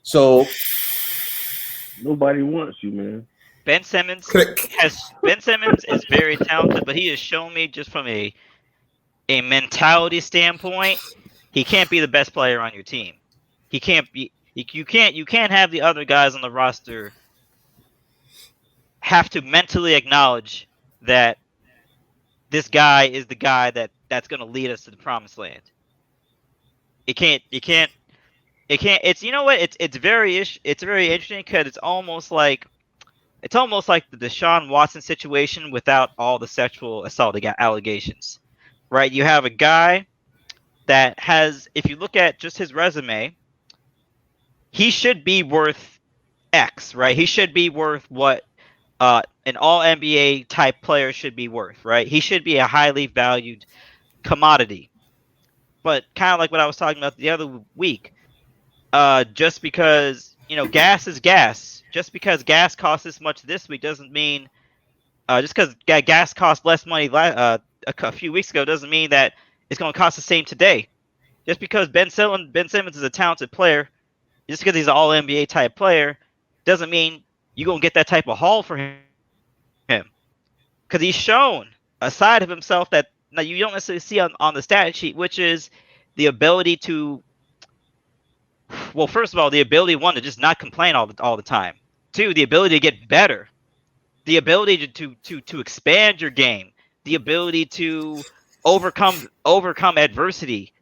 So Nobody wants you, man. Ben Simmons click. Ben Simmons is very talented, but he has shown me just from a mentality standpoint, he can't be the best player on your team. He can't be. You can't have the other guys on the roster have to mentally acknowledge that this guy is the guy that's going to lead us to the promised land. It can't. You can't. It can't. It's you know what? It's very interesting because it's almost like the Deshaun Watson situation without all the sexual assault allegations, right? You have a guy that has, if you look at just his resume, he should be worth X, right? He should be worth what an all NBA type player should be worth, right? He should be a highly valued commodity. But kind of like what I was talking about the other week, just because gas is gas, just because gas costs this much this week doesn't mean just because gas cost less money a few weeks ago doesn't mean that it's going to cost the same today. Just because Ben Simmons is a talented player, just because he's an All NBA type player, doesn't mean you're going to get that type of haul for him. Because he's shown a side of himself that you don't necessarily see on the stat sheet, which is the ability to, well, first of all, the ability, one, to just not complain all the time. Two, the ability to get better. The ability to expand your game. The ability to overcome adversity.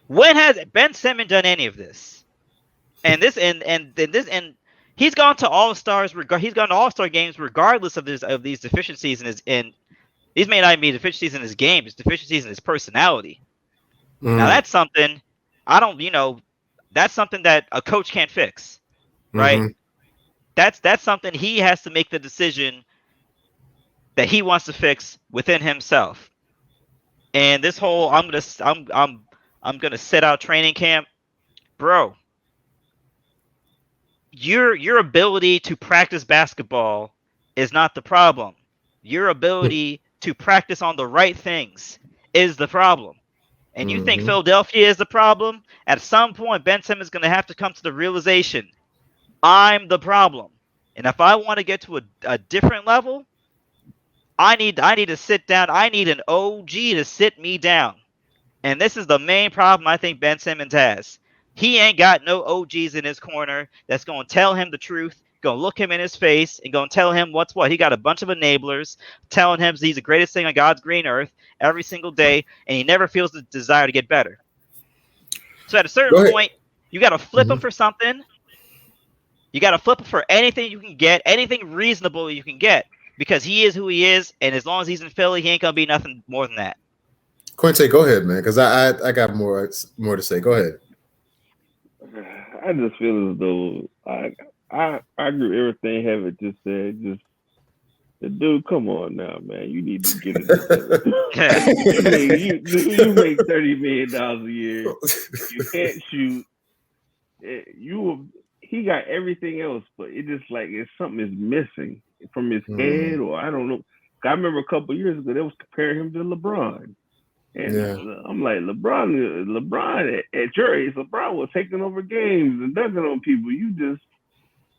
When has Ben Simmons done any of this? And he's gone to All-Stars. He's gone to All-Star games regardless of these deficiencies in these may not be deficiencies in his game. It's deficiencies in his personality. Now that's something that's something that a coach can't fix, right? Mm-hmm. That's something he has to make the decision that he wants to fix within himself. And this whole I'm gonna sit out training camp, bro. Your ability to practice basketball is not the problem. Your ability to practice on the right things is the problem. And you think Philadelphia is the problem? At some point, Ben Simmons is going to have to come to the realization, I'm the problem. And if I want to get to a different level, I need to sit down. I need an OG to sit me down. And this is the main problem I think Ben Simmons has. He ain't got no OGs in his corner that's going to tell him the truth, going to look him in his face, and going to tell him what's what. He got a bunch of enablers telling him he's the greatest thing on God's green earth every single day, and he never feels the desire to get better. So at a certain point, you got to flip him for something. You got to flip him for anything you can get, anything reasonable you can get, because he is who he is, and as long as he's in Philly, he ain't going to be nothing more than that. Quinte, go ahead, man, because I got more to say. Go ahead. I just feel as though I agree with everything Heaven just said. Just the dude, come on now, man. You need to get it. you make $30 million a year. You can't shoot. He got everything else, but it just like if something is missing from his head, or I don't know. I remember a couple of years ago they was comparing him to LeBron. And I'm like, LeBron at your age, LeBron was taking over games and dunking on people. You just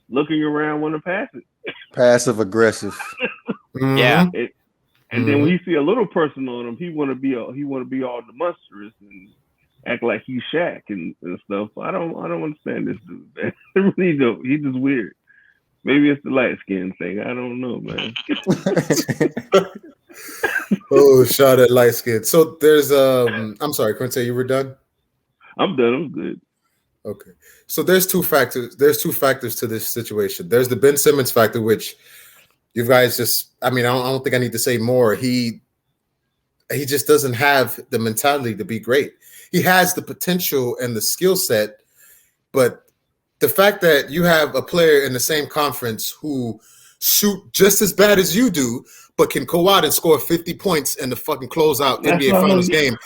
looking around want to pass it. Passive aggressive. Yeah. And then when you see a little person on him, he want to be all demonstrous and act like he's Shaq and stuff. I don't understand this dude, man. I really don't. He's just weird. Maybe it's the light skin thing. I don't know, man. Oh, shot at light skin. So there's I'm sorry, Quinte, you were done? I'm done. I'm good. Okay. So there's two factors. There's two factors to this situation. There's the Ben Simmons factor, which you guys just, I don't think I need to say more. He just doesn't have the mentality to be great. He has the potential and the skill set, but the fact that you have a player in the same conference who shoot just as bad as you do, but can go out and score 50 points in the fucking closeout NBA Finals game.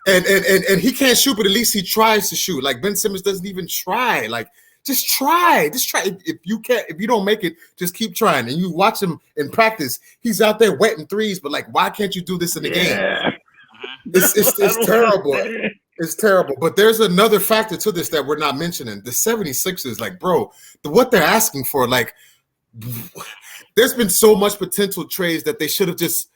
And he can't shoot, but at least he tries to shoot. Like Ben Simmons doesn't even try. Like, just try. Just try. If you don't make it, just keep trying. And you watch him in practice, he's out there wetting threes, but like, why can't you do this in the game? It's terrible. It's terrible. But there's another factor to this that we're not mentioning. The 76ers, like, bro, what they're asking for, like, there's been so much potential trades that they should have just,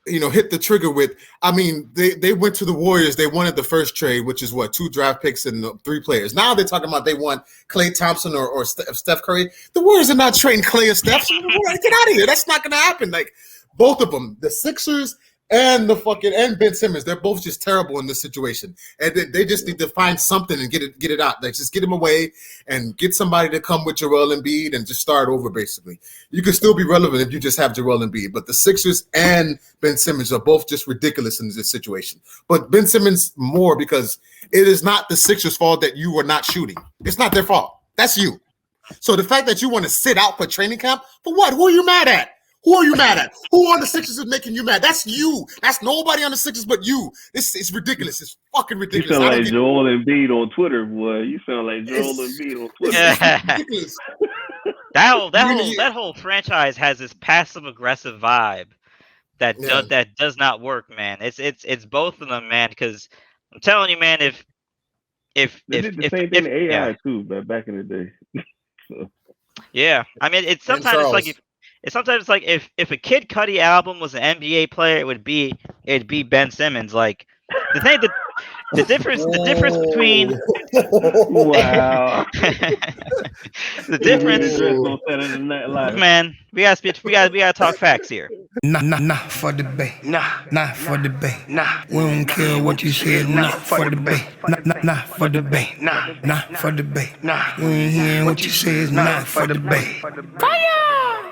hit the trigger with. I mean, they went to the Warriors. They wanted the first trade, which is 2 draft picks and 3 players. Now they're talking about they want Klay Thompson or Steph Curry. The Warriors are not trading Klay or Steph. Get out of here. That's not going to happen. Like, both of them, the Sixers and and Ben Simmons, they're both just terrible in this situation, and they just need to find something and get it out. Like, just get him away and get somebody to come with Joel Embiid and just start over. Basically, you can still be relevant if you just have Joel Embiid, but the Sixers and Ben Simmons are both just ridiculous in this situation. But Ben Simmons more because it is not the Sixers' fault that you were not shooting. It's not their fault. That's you. So the fact that you want to sit out for training camp, for what? Who are you mad at? Who are you mad at? Who on the Sixers is making you mad? That's you. That's nobody on the Sixers but you. It's ridiculous. It's fucking ridiculous. You sound like Joel Embiid on Twitter, boy. You sound like Joel Embiid on Twitter. It's ridiculous. that whole franchise has this passive aggressive vibe that does not work, man. It's both of them, man. Because I'm telling you, man, if they did the same thing to AI too, back in the day. So. Yeah, I mean, it's sometimes like if a Kid Cudi album was an NBA player, it'd be Ben Simmons. Like the difference between wow the difference, man. We gotta talk facts here. Nah for the bay. Nah for the bay. We don't care what you said. Nah for the bay. Nah for the bay. Nah for the bay. We ain't hearing what you said. Nah for the bay. Fire.